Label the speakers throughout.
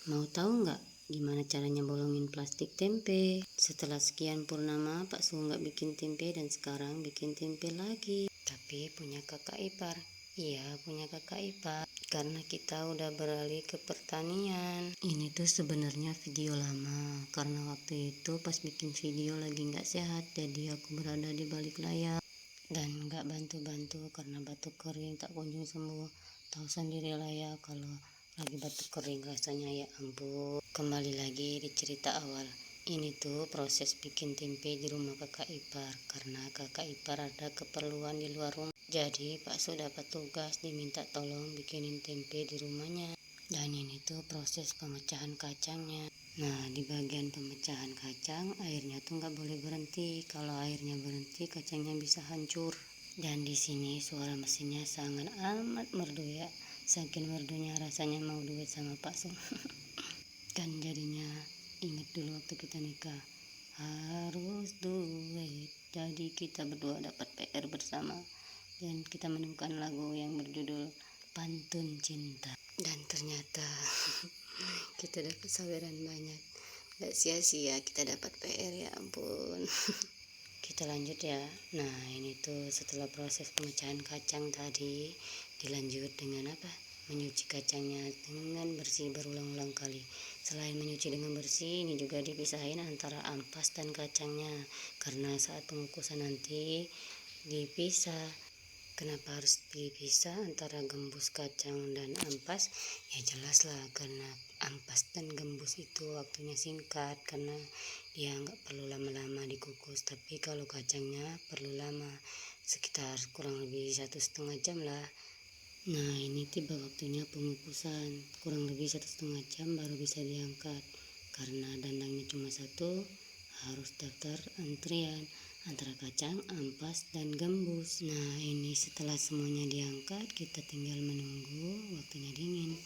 Speaker 1: Mau tahu nggak gimana caranya bolongin plastik tempe? Setelah sekian purnama, Pak Su nggak bikin tempe dan sekarang bikin tempe lagi. Tapi punya kakak ipar. Iya, punya kakak ipar. Karena kita udah beralih ke pertanian. Ini tuh sebenarnya video lama. Karena waktu itu pas bikin video lagi nggak sehat, jadi aku berada di balik layar. Dan nggak bantu-bantu karena batuk kering tak kunjung sembuh. Tahu sendirilah ya kalau lagi batuk kering rasanya, ya ampun. Kembali lagi di cerita awal. Ini tuh proses bikin tempe di rumah kakak ipar. Karena kakak ipar ada keperluan di luar rumah. Jadi Pak Su dapat tugas diminta tolong bikinin tempe di rumahnya. Dan ini tuh proses pemecahan kacangnya. Nah, di bagian pemecahan kacang, airnya tuh nggak boleh berhenti. Kalau airnya berhenti, kacangnya bisa hancur. Dan di sini suara mesinnya sangat amat merdu ya. Saking merdunya rasanya mau duet sama Pak Su. Kan jadinya inget dulu waktu kita nikah. Harus duet. Jadi kita berdua dapat PR bersama. Dan kita menemukan lagu yang berjudul Pantun Cinta. Dan ternyata kita dapat saweran banyak. Gak sia-sia kita dapat PR, ya ampun. Kita lanjut ya. Nah, ini tuh setelah proses pemecahan kacang tadi, dilanjut dengan apa? Menyuci kacangnya dengan bersih berulang-ulang kali. Selain menyuci dengan bersih, ini juga dipisahin antara ampas dan kacangnya. Karena saat pengukusan nanti dipisah. Kenapa harus dipisah antara gembus kacang dan ampas? Ya jelas lah, karena ampas dan gembus itu waktunya singkat karena dia nggak perlu lama-lama dikukus. Tapi kalau kacangnya perlu lama, sekitar kurang lebih 1,5 jam lah. Nah, ini tiba waktunya pengukusan. Kurang lebih 1,5 jam baru bisa diangkat. Karena dandangnya cuma satu, harus daftar antrian antara kacang, ampas, dan gembus. Nah, ini setelah semuanya diangkat, kita tinggal menunggu waktunya dingin.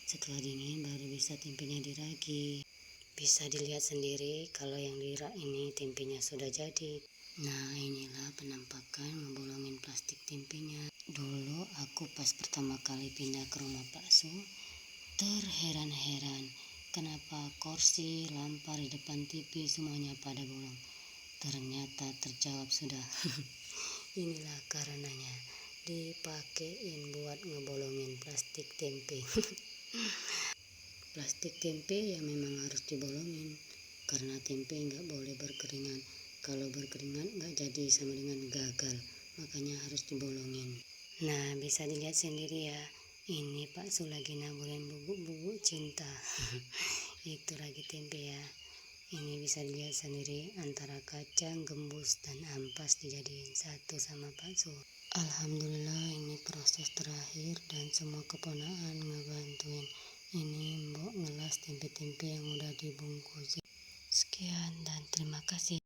Speaker 1: Setelah dingin baru bisa tempenya diragi. Bisa dilihat sendiri kalau yang dirak ini tempenya sudah jadi. Nah, inilah penampakan ngebolongin plastik tempenya. Dulu aku pas pertama kali pindah ke rumah Pak Su, terheran-heran kenapa kursi, lampu di depan TV semuanya pada bolong. Ternyata terjawab sudah. Inilah karenanya dipakein buat ngebolongin plastik tempe. Plastik tempe ya memang harus dibolongin karena tempe nggak boleh berkeringat. Kalau berkeringat nggak jadi, sama dengan gagal, makanya harus dibolongin. Nah, bisa dilihat sendiri ya, ini Pak Su lagi naburin bubuk-bubuk cinta. Itu lagi tempe ya. Ini bisa dilihat sendiri antara kacang, gembus, dan ampas dijadiin satu sama Pak Su. Alhamdulillah, ini proses terakhir dan semua keponakan ngebantuin. Ini mbok ngelas tempe-tempe yang udah dibungkus. Sekian dan terima kasih.